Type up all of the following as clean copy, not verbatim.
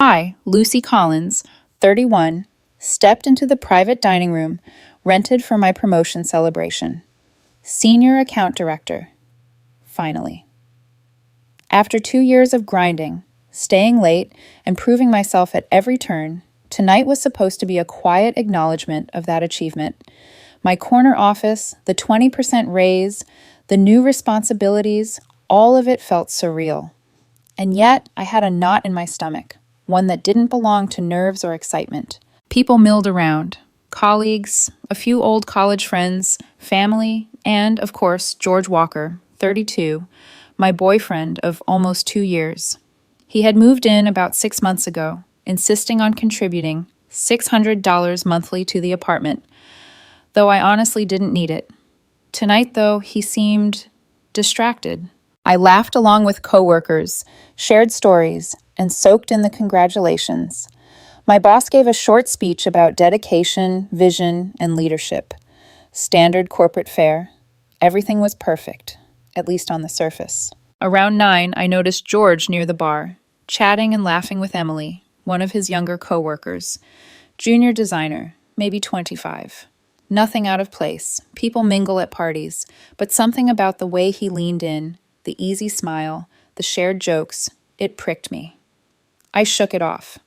I, Lucy Collins, 31, stepped into the private dining room rented for my promotion celebration. Senior account director. Finally. After 2 years of grinding, staying late, and proving myself at every turn, tonight was supposed to be a quiet acknowledgement of that achievement. My corner office, the 20% raise, the new responsibilities, all of it felt surreal. And yet, I had a knot in my stomach, one that didn't belong to nerves or excitement. People milled around. Colleagues, a few old college friends, family, and, of course, George Walker, 32, my boyfriend of almost 2 years. He had moved in about 6 months ago, insisting on contributing $600 monthly to the apartment, though I honestly didn't need it. Tonight, though, he seemed distracted. I laughed along with coworkers, shared stories, and soaked in the congratulations. My boss gave a short speech about dedication, vision, and leadership. Standard corporate fare. Everything was perfect, at least on the surface. Around 9, I noticed George near the bar, chatting and laughing with Emily, one of his younger coworkers. Junior designer, maybe 25. Nothing out of place. People mingle at parties, but something about the way he leaned in, the easy smile, the shared jokes, it pricked me. I shook it off.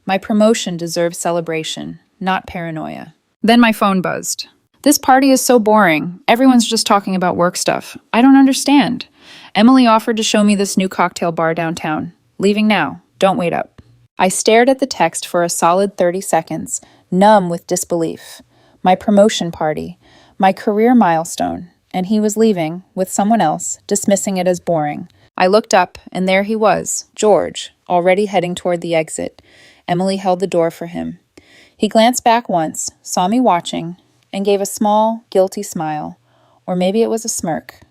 My promotion deserved celebration, not paranoia. Then my phone buzzed. This party is so boring. Everyone's just talking about work stuff. I don't understand. Emily offered to show me this new cocktail bar downtown. Leaving now. Don't wait up. I stared at the text for a solid 30 seconds, numb with disbelief. My promotion party, my career milestone, and he was leaving, with someone else, dismissing it as boring. I looked up, and there he was, George, already heading toward the exit. Emily held the door for him. He glanced back once, saw me watching, and gave a small, guilty smile. Or maybe it was a smirk.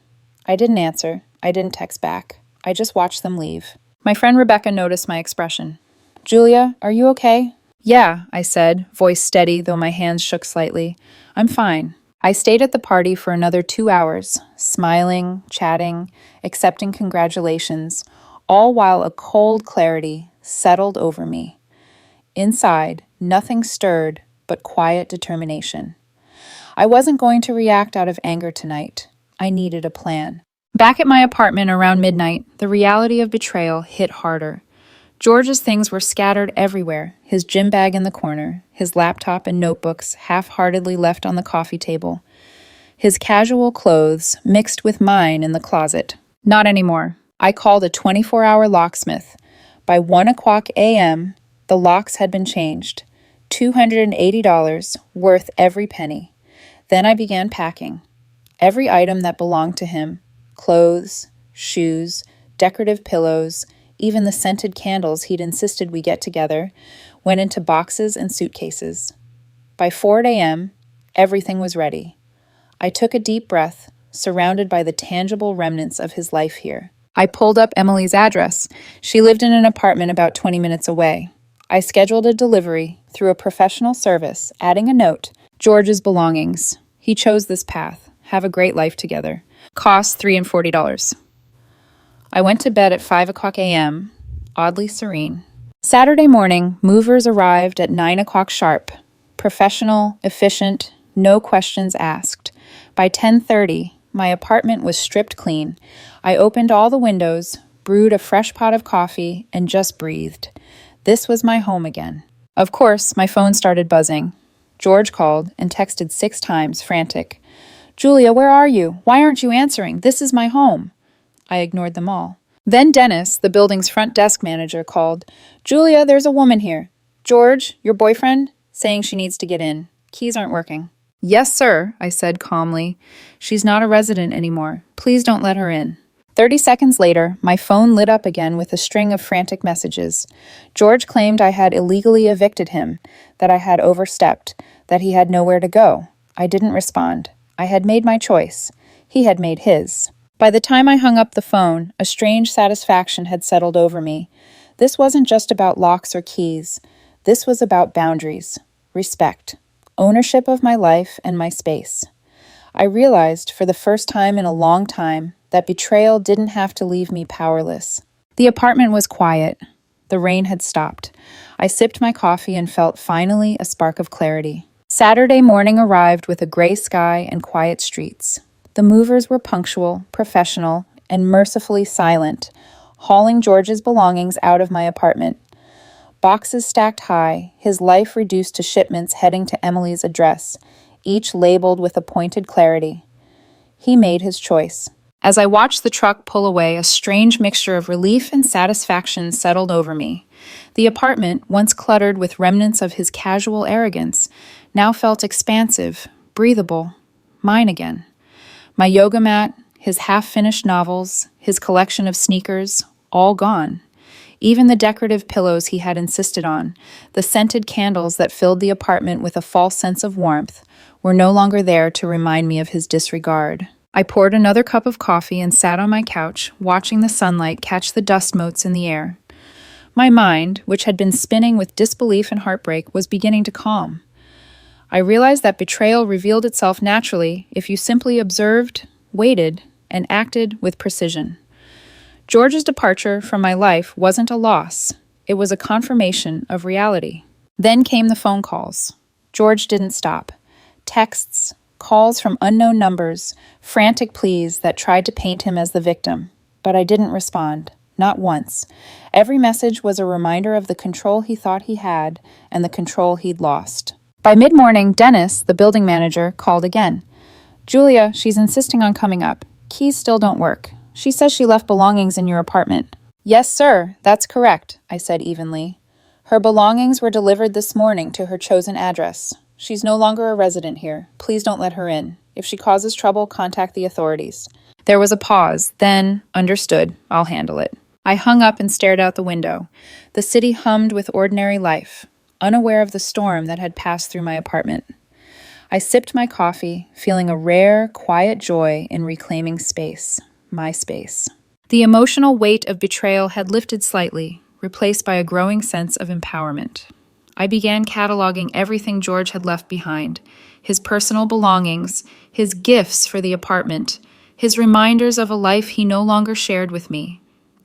I didn't answer. I didn't text back. I just watched them leave. My friend Rebecca noticed my expression. "Julia, are you okay?" "Yeah," I said, voice steady, though my hands shook slightly. "I'm fine." I stayed at the party for another 2 hours, smiling, chatting, accepting congratulations, all while a cold clarity settled over me. Inside, nothing stirred but quiet determination. I wasn't going to react out of anger tonight. I needed a plan. Back at my apartment around midnight, the reality of betrayal hit harder. George's things were scattered everywhere, his gym bag in the corner, his laptop and notebooks half-heartedly left on the coffee table, his casual clothes mixed with mine in the closet. Not anymore. I called a 24-hour locksmith. By 1:00 a.m., the locks had been changed. $280, worth every penny. Then I began packing. Every item that belonged to him, clothes, shoes, decorative pillows, even the scented candles he'd insisted we get together, went into boxes and suitcases. By 4 a.m., everything was ready. I took a deep breath, surrounded by the tangible remnants of his life here. I pulled up Emily's address. She lived in an apartment about 20 minutes away. I scheduled a delivery through a professional service, adding a note, "George's belongings. He chose this path. Have a great life together. Cost $3 and $40. I went to bed at 5:00 a.m., oddly serene. Saturday morning, movers arrived at 9:00 sharp. Professional, efficient, no questions asked. By 10:30, my apartment was stripped clean. I opened all the windows, brewed a fresh pot of coffee, and just breathed. This was my home again. Of course, my phone started buzzing. George called and texted 6 times, frantic. "Julia, where are you? Why aren't you answering? This is my home." I ignored them all. Then Dennis, the building's front desk manager, called. "Julia, there's a woman here. George, your boyfriend, saying she needs to get in. Keys aren't working." "Yes, sir," I said calmly. "She's not a resident anymore. Please don't let her in." 30 seconds later, my phone lit up again with a string of frantic messages. George claimed I had illegally evicted him, that I had overstepped, that he had nowhere to go. I didn't respond. I had made my choice. He had made his. By the time I hung up the phone, a strange satisfaction had settled over me. This wasn't just about locks or keys. This was about boundaries, respect, ownership of my life and my space. I realized, for the first time in a long time, that betrayal didn't have to leave me powerless. The apartment was quiet. The rain had stopped. I sipped my coffee and felt finally a spark of clarity. Saturday morning arrived with a gray sky and quiet streets. The movers were punctual, professional, and mercifully silent, hauling George's belongings out of my apartment. Boxes stacked high, his life reduced to shipments heading to Emily's address, each labeled with a pointed clarity. He made his choice. As I watched the truck pull away, a strange mixture of relief and satisfaction settled over me. The apartment, once cluttered with remnants of his casual arrogance, now felt expansive, breathable, mine again. My yoga mat, his half-finished novels, his collection of sneakers, all gone. Even the decorative pillows he had insisted on, the scented candles that filled the apartment with a false sense of warmth, were no longer there to remind me of his disregard. I poured another cup of coffee and sat on my couch, watching the sunlight catch the dust motes in the air. My mind, which had been spinning with disbelief and heartbreak, was beginning to calm. I realized that betrayal revealed itself naturally if you simply observed, waited, and acted with precision. George's departure from my life wasn't a loss. It was a confirmation of reality. Then came the phone calls. George didn't stop. Texts, calls from unknown numbers, frantic pleas that tried to paint him as the victim. But I didn't respond. Not once. Every message was a reminder of the control he thought he had and the control he'd lost. By mid-morning, Dennis, the building manager, called again. "Julia, she's insisting on coming up. Keys still don't work. She says she left belongings in your apartment." "Yes, sir, that's correct," I said evenly. "Her belongings were delivered this morning to her chosen address. She's no longer a resident here. Please don't let her in. If she causes trouble, contact the authorities." There was a pause, then, "Understood, I'll handle it." I hung up and stared out the window. The city hummed with ordinary life, unaware of the storm that had passed through my apartment. I sipped my coffee, feeling a rare, quiet joy in reclaiming space. My space. The emotional weight of betrayal had lifted slightly, replaced by a growing sense of empowerment. I began cataloging everything George had left behind, his personal belongings, his gifts for the apartment, his reminders of a life he no longer shared with me.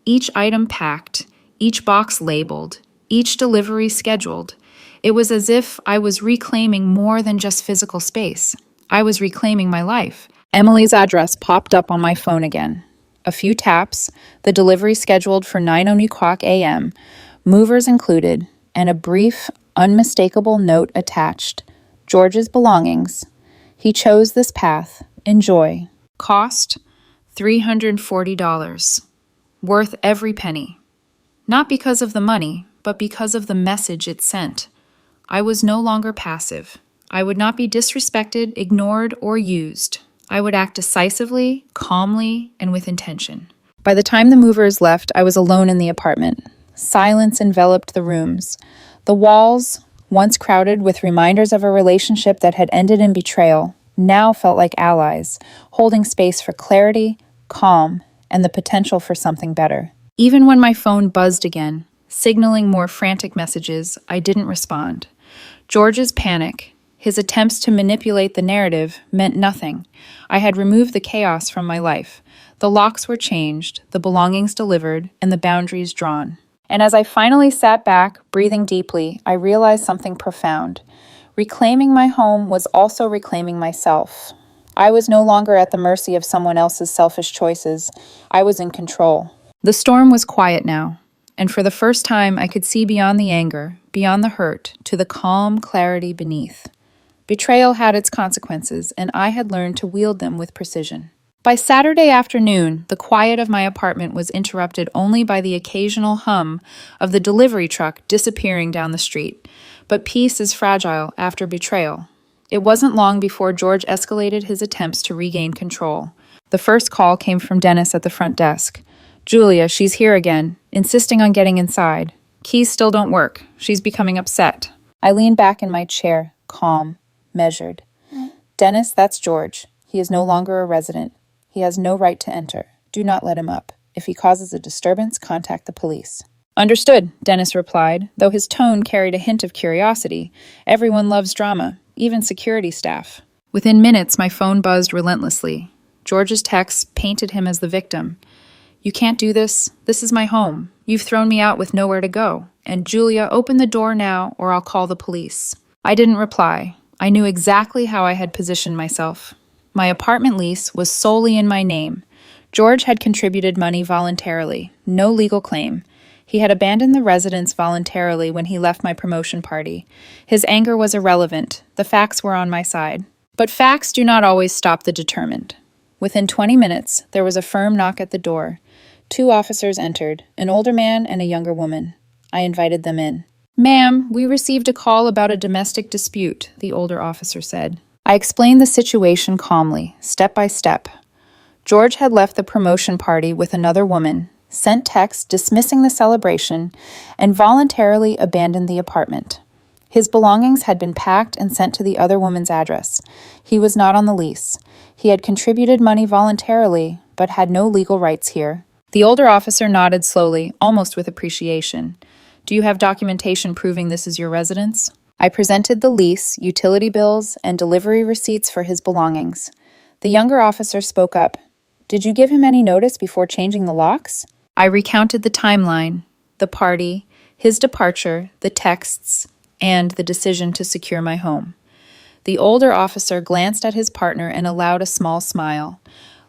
Each item packed, each box labeled, each delivery scheduled. It was as if I was reclaiming more than just physical space. I was reclaiming my life. Emily's address popped up on my phone again. A few taps, the delivery scheduled for 9:00 a.m., movers included, and a brief, unmistakable note attached. George's belongings. He chose this path. Enjoy. Cost, $340. Worth every penny. Not because of the money, but because of the message it sent. I was no longer passive. I would not be disrespected, ignored, or used. I would act decisively, calmly, and with intention. By the time the movers left, I was alone in the apartment. Silence enveloped the rooms. The walls, once crowded with reminders of a relationship that had ended in betrayal, now felt like allies, holding space for clarity, calm, and the potential for something better. Even when my phone buzzed again, signaling more frantic messages, I didn't respond. George's panic, his attempts to manipulate the narrative, meant nothing. I had removed the chaos from my life. The locks were changed, the belongings delivered, and the boundaries drawn. And as I finally sat back, breathing deeply, I realized something profound. Reclaiming my home was also reclaiming myself. I was no longer at the mercy of someone else's selfish choices. I was in control. The storm was quiet now, and for the first time I could see beyond the anger, beyond the hurt, to the calm clarity beneath. Betrayal had its consequences, and I had learned to wield them with precision. By Saturday afternoon, the quiet of my apartment was interrupted only by the occasional hum of the delivery truck disappearing down the street. But peace is fragile after betrayal. It wasn't long before George escalated his attempts to regain control. The first call came from Dennis at the front desk. "Julia, she's here again, insisting on getting inside. Keys still don't work. She's becoming upset." I leaned back in my chair, calm, measured. "Dennis, that's George. He is no longer a resident. He has no right to enter. Do not let him up. If he causes a disturbance, contact the police." "Understood," Dennis replied, though his tone carried a hint of curiosity. Everyone loves drama, even security staff. Within minutes, my phone buzzed relentlessly. George's texts painted him as the victim. "You can't do this. This is my home. You've thrown me out with nowhere to go. And Julia, open the door now or I'll call the police." I didn't reply. I knew exactly how I had positioned myself. My apartment lease was solely in my name. George had contributed money voluntarily, no legal claim. He had abandoned the residence voluntarily when he left my promotion party. His anger was irrelevant. The facts were on my side. But facts do not always stop the determined. Within 20 minutes, there was a firm knock at the door. 2 officers entered, an older man and a younger woman. I invited them in. "Ma'am, we received a call about a domestic dispute," the older officer said. I explained the situation calmly, step by step. George had left the promotion party with another woman, sent texts dismissing the celebration, and voluntarily abandoned the apartment. His belongings had been packed and sent to the other woman's address. He was not on the lease. He had contributed money voluntarily, but had no legal rights here. The older officer nodded slowly, almost with appreciation. "Do you have documentation proving this is your residence?" I presented the lease, utility bills, and delivery receipts for his belongings. The younger officer spoke up. "Did you give him any notice before changing the locks?" I recounted the timeline, the party, his departure, the texts, and the decision to secure my home. The older officer glanced at his partner and allowed a small smile.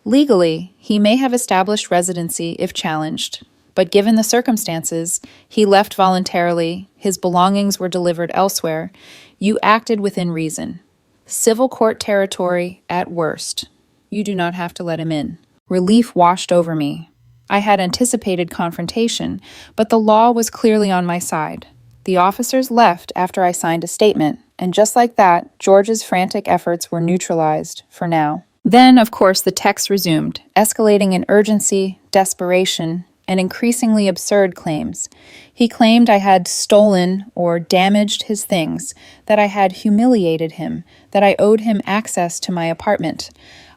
Legally, he may have established residency if challenged, but given the circumstances, he left voluntarily, his belongings were delivered elsewhere, you acted within reason. Civil court territory at worst. You do not have to let him in. Relief washed over me. I had anticipated confrontation, but the law was clearly on my side. The officers left after I signed a statement, and just like that, George's frantic efforts were neutralized, for now. Then, of course, the texts resumed, escalating in urgency, desperation, and increasingly absurd claims. He claimed I had stolen or damaged his things, that I had humiliated him, that I owed him access to my apartment.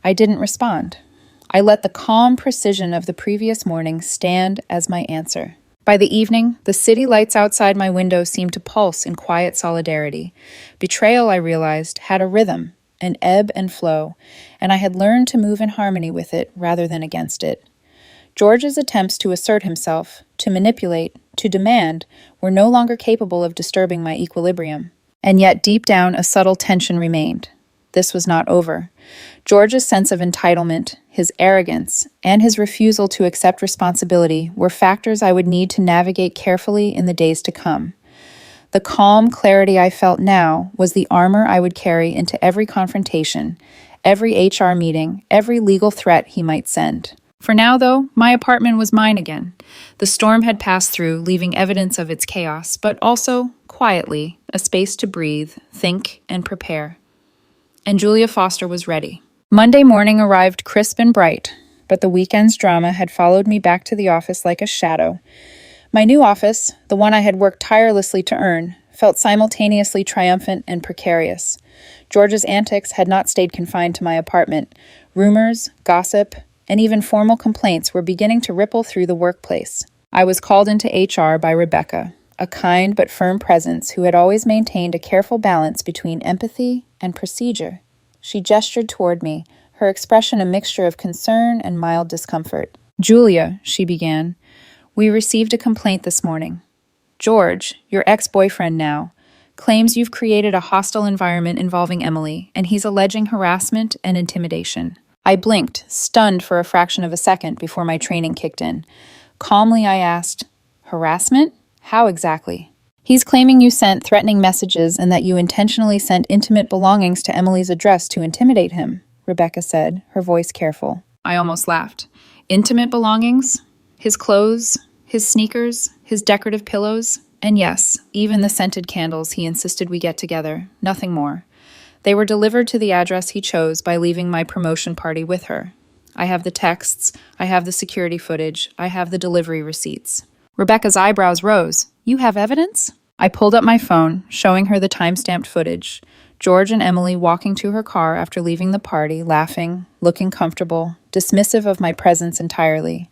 I didn't respond. I let the calm precision of the previous morning stand as my answer. By the evening, the city lights outside my window seemed to pulse in quiet solidarity. Betrayal, I realized, had a rhythm, an ebb and flow, and I had learned to move in harmony with it rather than against it. George's attempts to assert himself, to manipulate, to demand, were no longer capable of disturbing my equilibrium. And yet deep down a subtle tension remained. This was not over. George's sense of entitlement, his arrogance, and his refusal to accept responsibility were factors I would need to navigate carefully in the days to come. The calm clarity I felt now was the armor I would carry into every confrontation, every HR meeting, every legal threat he might send. For now, though, my apartment was mine again. The storm had passed through, leaving evidence of its chaos, but also, quietly, a space to breathe, think, and prepare. And Julia Foster was ready. Monday morning arrived crisp and bright, but the weekend's drama had followed me back to the office like a shadow. My new office, the one I had worked tirelessly to earn, felt simultaneously triumphant and precarious. George's antics had not stayed confined to my apartment. Rumors, gossip, and even formal complaints were beginning to ripple through the workplace. I was called into HR by Rebecca, a kind but firm presence who had always maintained a careful balance between empathy and procedure. She gestured toward me, her expression a mixture of concern and mild discomfort. "Julia," she began, "we received a complaint this morning. George, your ex-boyfriend now, claims you've created a hostile environment involving Emily, and he's alleging harassment and intimidation." I blinked, stunned for a fraction of a second before my training kicked in. Calmly, I asked, "Harassment? How exactly?" "He's claiming you sent threatening messages and that you intentionally sent intimate belongings to Emily's address to intimidate him," Rebecca said, her voice careful. I almost laughed. Intimate belongings? His clothes, his sneakers, his decorative pillows, and yes, even the scented candles he insisted we get together, nothing more. They were delivered to the address he chose by leaving my promotion party with her. I have the texts, I have the security footage, I have the delivery receipts. Rebecca's eyebrows rose. "You have evidence?" I pulled up my phone, showing her the time-stamped footage. George and Emily walking to her car after leaving the party, laughing, looking comfortable, dismissive of my presence entirely.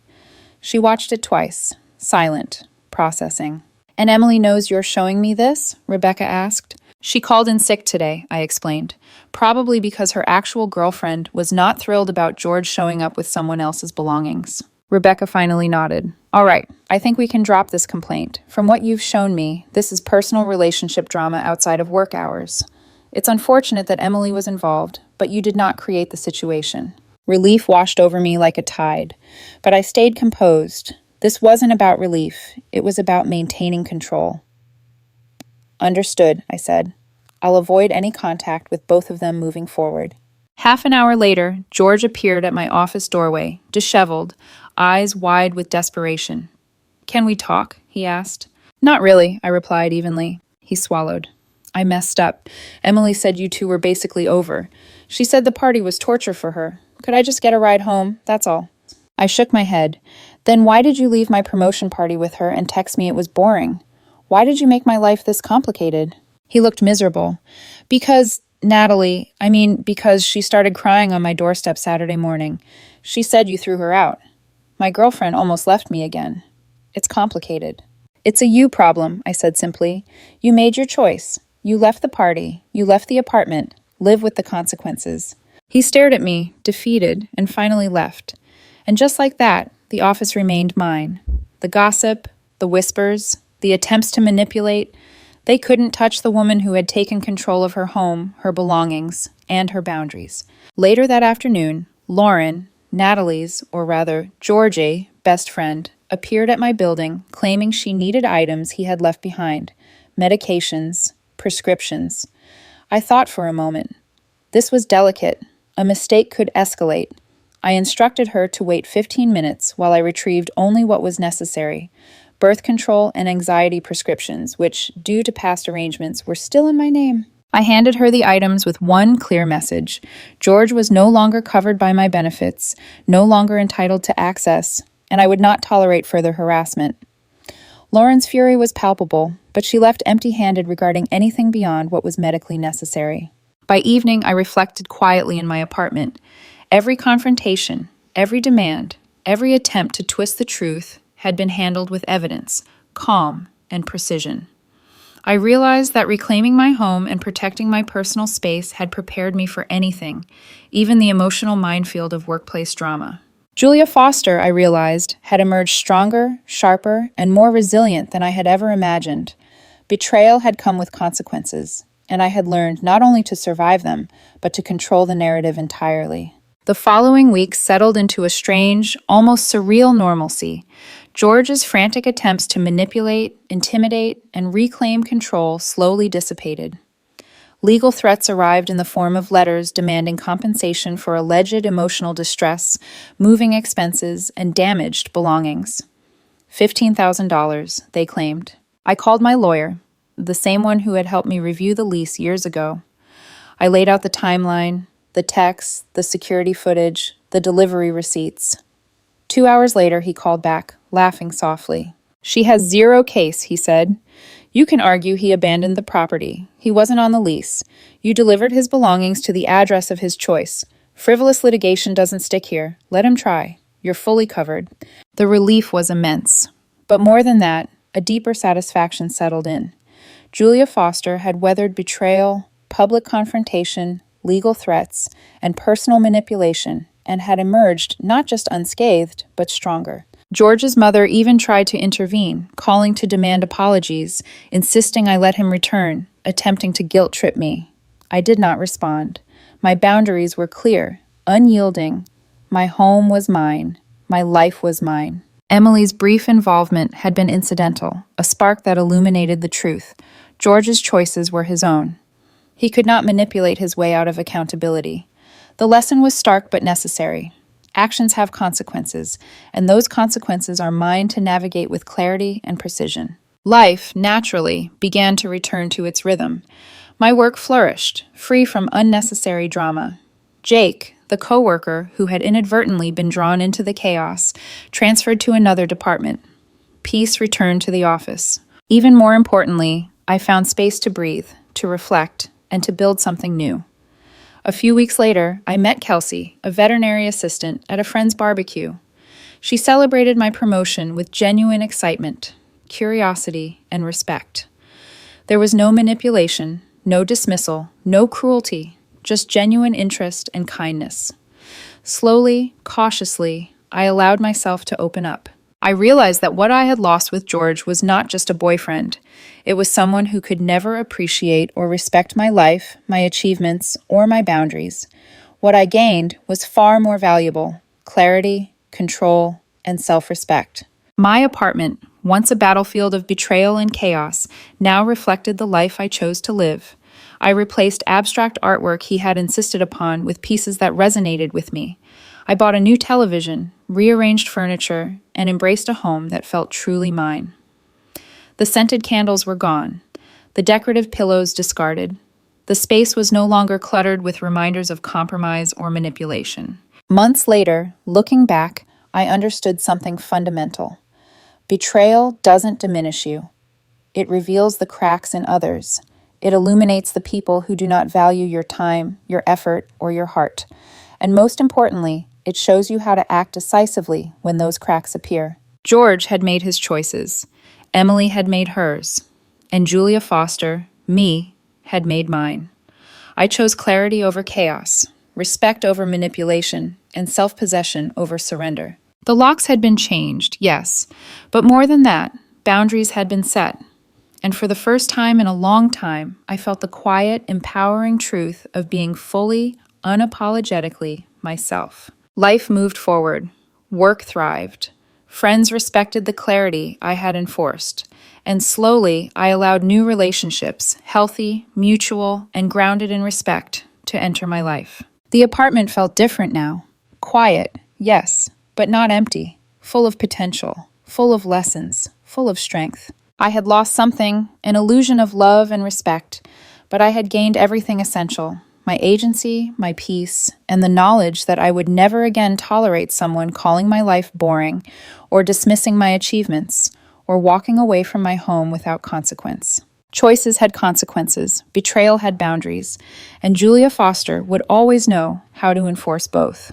She watched it twice, silent, processing. "And Emily knows you're showing me this?" Rebecca asked. "She called in sick today," I explained, probably because her actual girlfriend was not thrilled about George showing up with someone else's belongings. Rebecca finally nodded. All right, I think we can drop this complaint. From what you've shown me, this is personal relationship drama outside of work hours. It's unfortunate that Emily was involved, but you did not create the situation. Relief washed over me like a tide, but I stayed composed. This wasn't about relief. It was about maintaining control. Understood, I said. I'll avoid any contact with both of them moving forward. Half an hour later, George appeared at my office doorway, disheveled, eyes wide with desperation. Can we talk? He asked. Not really, I replied evenly. He swallowed. I messed up. Emily said you two were basically over. She said the party was torture for her. Could I just get a ride home? That's all. I shook my head. Then why did you leave my promotion party with her and text me it was boring? Why did you make my life this complicated? He looked miserable. Because she started crying on my doorstep Saturday morning. She said you threw her out. My girlfriend almost left me again. It's complicated. It's a you problem, I said simply. You made your choice. You left the party. You left the apartment. Live with the consequences. He stared at me, defeated, and finally left. And just like that, the office remained mine. The gossip, the whispers, the attempts to manipulate, they couldn't touch the woman who had taken control of her home, her belongings, and her boundaries. Later that afternoon, Lauren, Natalie's, or rather, Georgie, best friend, appeared at my building claiming she needed items he had left behind, medications, prescriptions. I thought for a moment. This was delicate. A mistake could escalate. I instructed her to wait 15 minutes while I retrieved only what was necessary, birth control and anxiety prescriptions, which, due to past arrangements, were still in my name. I handed her the items with one clear message. George was no longer covered by my benefits, no longer entitled to access, and I would not tolerate further harassment. Lauren's fury was palpable, but she left empty-handed regarding anything beyond what was medically necessary. By evening, I reflected quietly in my apartment. Every confrontation, every demand, every attempt to twist the truth had been handled with evidence, calm, and precision. I realized that reclaiming my home and protecting my personal space had prepared me for anything, even the emotional minefield of workplace drama. Julia Foster, I realized, had emerged stronger, sharper, and more resilient than I had ever imagined. Betrayal had come with consequences, and I had learned not only to survive them, but to control the narrative entirely. The following weeks settled into a strange, almost surreal normalcy. George's frantic attempts to manipulate, intimidate, and reclaim control slowly dissipated. Legal threats arrived in the form of letters demanding compensation for alleged emotional distress, moving expenses, and damaged belongings. $15,000, they claimed. I called my lawyer, the same one who had helped me review the lease years ago. I laid out the timeline, the texts, the security footage, the delivery receipts. 2 hours later, he called back, laughing softly. She has zero case, he said. You can argue he abandoned the property. He wasn't on the lease. You delivered his belongings to the address of his choice. Frivolous litigation doesn't stick here. Let him try. You're fully covered. The relief was immense. But more than that, a deeper satisfaction settled in. Julia Foster had weathered betrayal, public confrontation, legal threats, and personal manipulation, and had emerged not just unscathed, but stronger. George's mother even tried to intervene, calling to demand apologies, insisting I let him return, attempting to guilt-trip me. I did not respond. My boundaries were clear, unyielding. My home was mine. My life was mine. Emily's brief involvement had been incidental, a spark that illuminated the truth. George's choices were his own. He could not manipulate his way out of accountability. The lesson was stark but necessary. Actions have consequences, and those consequences are mine to navigate with clarity and precision. Life, naturally, began to return to its rhythm. My work flourished, free from unnecessary drama. Jake, the coworker who had inadvertently been drawn into the chaos, transferred to another department. Peace returned to the office. Even more importantly, I found space to breathe, to reflect, and to build something new. A few weeks later, I met Kelsey, a veterinary assistant, at a friend's barbecue. She celebrated my promotion with genuine excitement, curiosity, and respect. There was no manipulation, no dismissal, no cruelty, just genuine interest and kindness. Slowly, cautiously, I allowed myself to open up. I realized that what I had lost with George was not just a boyfriend. It was someone who could never appreciate or respect my life, my achievements, or my boundaries. What I gained was far more valuable: clarity, control, and self-respect. My apartment, once a battlefield of betrayal and chaos, now reflected the life I chose to live. I replaced abstract artwork he had insisted upon with pieces that resonated with me. I bought a new television, rearranged furniture, and embraced a home that felt truly mine. The scented candles were gone, the decorative pillows discarded. The space was no longer cluttered with reminders of compromise or manipulation. Months later, looking back, I understood something fundamental. Betrayal doesn't diminish you. It reveals the cracks in others. It illuminates the people who do not value your time, your effort, or your heart. And most importantly, it shows you how to act decisively when those cracks appear. George had made his choices. Emily had made hers. And Julia Foster, me, had made mine. I chose clarity over chaos, respect over manipulation, and self-possession over surrender. The locks had been changed, yes, but more than that, boundaries had been set. And for the first time in a long time, I felt the quiet, empowering truth of being fully, unapologetically myself. Life moved forward. Work thrived. Friends respected the clarity I had enforced. And slowly, I allowed new relationships, healthy, mutual, and grounded in respect, to enter my life. The apartment felt different now. Quiet, yes, but not empty. Full of potential, full of lessons, full of strength. I had lost something, an illusion of love and respect, but I had gained everything essential: my agency, my peace, and the knowledge that I would never again tolerate someone calling my life boring, or dismissing my achievements, or walking away from my home without consequence. Choices had consequences, betrayal had boundaries, and Julia Foster would always know how to enforce both.